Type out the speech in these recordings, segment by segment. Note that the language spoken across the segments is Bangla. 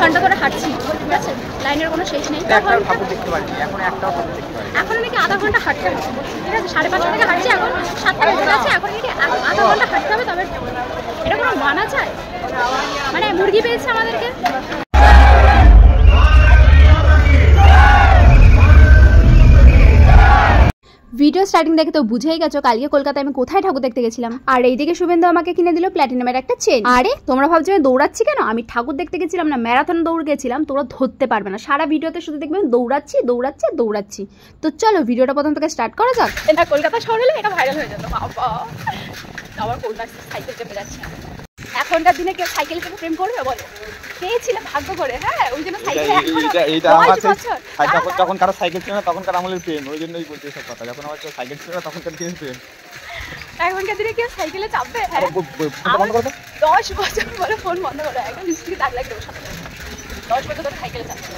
ঘন্টা ধরে হাঁটছি, ঠিক আছে, লাইনের কোনো শেষ নেই। এখন নাকি আধা ঘন্টা হাঁটতে হবে, ঠিক আছে, 5:30 থেকে হাঁটছি, এখন 7টা বেজে গেছে, এখন নাকি আধা ঘন্টা হাঁটতে হবে, তবে এটা কোনো মানা যায়? মানে মুরগি পেয়েছে আমাদেরকে। ভিডিও স্টার্টিং দেখে তো বুঝেই গেছো কালকে কলকাতায় আমি কোথায় ঠাকুর দেখতে গেছিলাম। আর এইদিকে শুভেন্দু আমাকে কিনে দিল প্ল্যাটিনামের একটা চেন। আরে তোমরা ভাবছো আমি দৌড়াচ্ছি কেন? আমি ঠাকুর দেখতে গেছিলাম না, ম্যারাথন দৌড় গেছিলাম। তোমরা ধরতে পারবে না, সারা ভিডিওতে শুধু দেখবে দৌড়াচ্ছি দৌড়াচ্ছি দৌড়াচ্ছি। তো চলো ভিডিওটা প্রথম থেকে স্টার্ট করা যাক। এটা কলকাতা শহর হলে এটা ভাইরাল হয়ে যেত। বাবা আবার কলকাতা সাইকেল চেপে যাচ্ছে। এখনকার দিনে কেউ সাইকেল চেপে প্রেম করবে বলো? পেয়েছিল ভাগ্য করে। হ্যাঁ, ওই জন্য সাইকেল যখন কারো সাইকেল ছিল না তখনকার আমলের প্রেম, ওই জন্যই বলছি সব কথা। যখন আমার সাইকেল ছিল না তখনকার দিনের প্রেম। এখনকার দিনে কেউ সাইকেলে চাপবে? হ্যাঁ, 10 বছর পরে ফোন বন্ধ করে একদম মিস্ত্রি দাগ লাগবে। 10 বছর ধরে সাইকেলে চাপবে।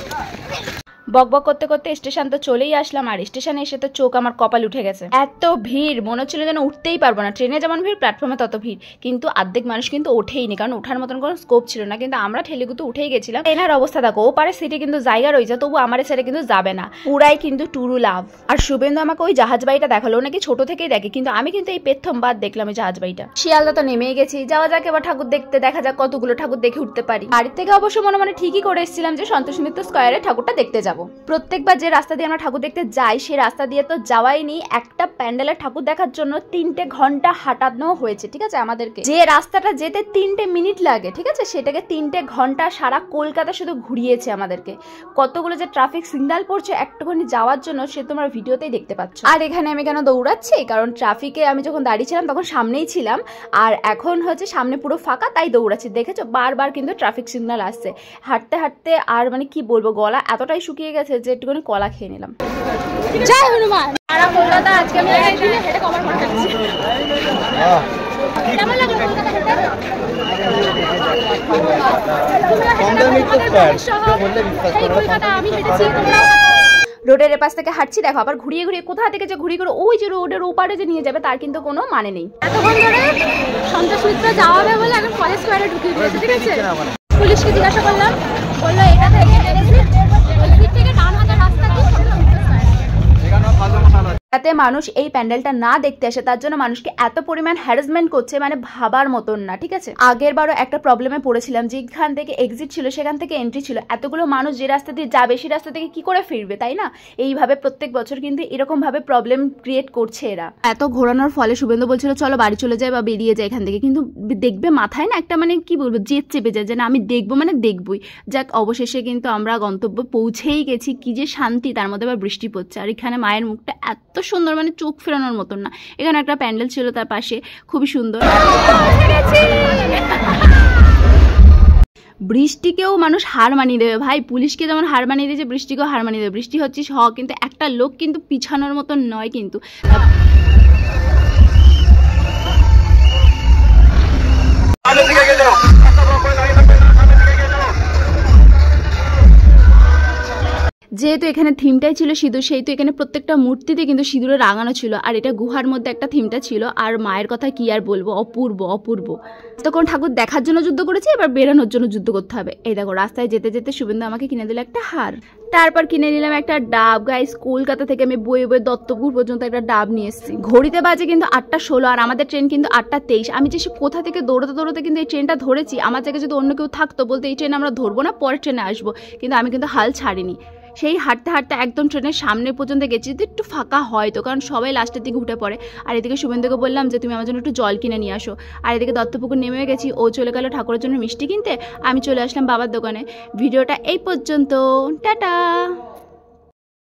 বক বক করতে করতে স্টেশন তো চলেই আসলাম। আর স্টেশনে এসে তো চোখ আমার কপাল উঠে গেছে। এত ভিড়, মনে হচ্ছিল যেন উঠতেই পারবো না। ট্রেনে যেমন ভিড়, প্ল্যাটফর্মে তত ভিড়। কিন্তু অর্ধেক মানুষ কিন্তু ওঠেইনি, কারণ ওঠার মতন কোনো স্কোপ ছিল না। কিন্তু আমরা ঠেলেগুতো উঠেই গেছিলাম। এনার অবস্থা দেখো, ও পারে সিটে কিন্তু জায়গা রয়েছে, তবু আমার সাইডে কিন্তু যাবে না। পুরাই কিন্তু টুরু লাভ। আর শুভেন্দু আমাকে ওই জাহাজ বাড়িটা দেখালো, নাকি ছোট থেকেই দেখে, কিন্তু আমি কিন্তু এই প্রথম বার দেখলাম এই জাহাজ বাড়িটা। শিয়ালদা তো নেমেই গেছি, যাওয়া যাক এবার ঠাকুর দেখতে। দেখা যাক কতগুলো ঠাকুর দেখে উঠতে পারি। বাড়ির থেকে অবশ্য মনে মনে ঠিকই করে এসেছিলাম যে সন্তোষ মিত্র স্কয়ারে ঠাকুরটা দেখতে যাবো। প্রত্যেকবার যে রাস্তা দিয়ে আমরা ঠাকুর দেখতে যাই, সেই রাস্তা দিয়ে তো যাওয়াই নি। একটা প্যান্ডেলের ঠাকুর দেখার জন্য 3টে ঘন্টা হাঁটানো হয়েছে, ঠিক আছে। আমাদেরকে যে রাস্তাটা যেতে 3টে মিনিট লাগে, ঠিক আছে, সেটাকে 3টে ঘন্টা সারা কলকাতা শুধু ঘুরিয়েছে আমাদেরকে। কতগুলো যে ট্রাফিক সিগন্যাল পড়ছে একটুখানি যাওয়ার জন্য, সে তোমরা ভিডিওতেই দেখতে পাচ্ছ। আর এখানে আমি কেন দৌড়াচ্ছি? কারণ ট্রাফিকে আমি যখন দাঁড়িয়েছিলাম তখন সামনেই ছিলাম, আর এখন হচ্ছে সামনে পুরো ফাঁকা, তাই দৌড়াচ্ছি। দেখেছো, বারবার কিন্তু ট্রাফিক সিগন্যাল আসছে। হাঁটতে হাঁটতে আর মানে কি বলবো, গলা এতটাই শুকিয়ে গেছে যে একটুখানি কলা খেয়ে নিলাম। জয় হনুমান। সারা কলকাতা আজকে আমি হেঁটে কভার করে ফেলছি। কেমন লাগলো কলকাতা হেঁটে? রোডের এপাশ থেকে হাঁটছি, দেখো আবার ঘুরিয়ে ঘুরিয়ে কোথা থেকে যে ঘুরিয়ে ঘুরে ওই যে রোডের ওপারে যে নিয়ে যাবে তার কিন্তু কোনো মানে নেই। এতক্ষণ ধরে সন্তোষ মিত্র যাওয়াবে বলে এখন কলেজ স্কয়ারে ঢুকিয়ে দিয়েছে, ঠিক আছে। পুলিশকে জিজ্ঞাসা করলাম, বললো এটা থেকে ডান হাতের রাস্তা কি যাতে মানুষ এই প্যান্ডেলটা না দেখতে আসে, তার জন্য মানুষকে এত পরিমাণ হ্যারাসমেন্ট করছে, মানে ভাবার মতন না, ঠিক আছে। আগের বারও একটা প্রবলেমে পড়েছিলাম, যেখান থেকে এক্সিট ছিল সেখান থেকে এন্ট্রি ছিল। এতগুলো মানুষ যে রাস্তা দিয়ে যাবে সেই রাস্তা থেকে কি করে ফিরবে, তাই না? এইভাবে প্রত্যেক বছর কিন্তু এরকম ভাবে প্রবলেম ক্রিয়েট করছে এরা। এত ঘোরানোর ফলে শুভেন্দু বলছিল চলো বাড়ি চলে যায় বা বেরিয়ে যায় এখান থেকে, কিন্তু দেখবে মাথায় না একটা মানে কি বলবো জেদ চেপে যায় যে না আমি দেখবো মানে দেখবই। যাক, অবশেষে কিন্তু আমরা গন্তব্য পৌঁছেই গেছি। কি যে শান্তি, তার মধ্যে আবার বৃষ্টি পড়ছে। আর এখানে মায়ের মুখটা এত সুন্দর, মানে চোখ ফেরানোর মতন না। এখানে একটা প্যান্ডেল ছিল তার পাশে, খুবই সুন্দর। বৃষ্টিকেও মানুষ হার মানিয়ে দেবে ভাই, পুলিশকে যেমন হার মানিয়ে দিয়েছে বৃষ্টিকেও হার মানিয়ে দেবে। বৃষ্টি হচ্ছে কিন্তু একটা লোক কিন্তু পিছানোর মতন নয় কিন্তু। যেহেতু এখানে থিমটাই ছিল সিঁদুর, সেই তো এখানে প্রত্যেকটা মূর্তিতে কিন্তু সিঁদুরে রাঙানো ছিল। আর এটা গুহার মধ্যে একটা থিমটা ছিল। আর মায়ের কথা কি আর বলবো, অপূর্ব অপূর্ব। তখন ঠাকুর দেখার জন্য যুদ্ধ করেছে, এবার বেরোনোর জন্য যুদ্ধ করতে হবে। এই দেখো, রাস্তায় যেতে যেতে শুভেন্দু আমাকে কিনে দিল একটা হার। তারপর কিনে নিলাম একটা ডাব। গাইস, কলকাতা থেকে আমি বয়ে বয়ে দত্তপুর পর্যন্ত একটা ডাব নিয়ে এসেছি। ঘড়িতে বাজে কিন্তু 8:16, আর আমাদের ট্রেন কিন্তু 8:23। আমি যে কোথা থেকে দৌড়তে দৌড়তে কিন্তু এই ট্রেনটা ধরেছি। আমার জায়গায় যদি অন্য কেউ থাকতো বলতে এই ট্রেন আমরা ধরবো না, পরের ট্রেনে আসবো, কিন্তু আমি কিন্তু হাল ছাড়িনি। সেই হাঁটতে হাঁটতে একদম ট্রেনের সামনে পর্যন্ত গেছি, যদি একটু ফাঁকা হয় তো, কারণ সবাই লাস্টের দিকে উঠে পড়ে। আর এদিকে শুভেন্দুকে বললাম যে তুমি আমার জন্য একটু জল কিনে নিয়ে আসো। আর এদিকে দত্তপুকুর নেমে গেছি, ও চলে গেল ঠাকুরের জন্য মিষ্টি কিনতে, আমি চলে আসলাম বাবার দোকানে। ভিডিওটা এই পর্যন্ত, টাটা।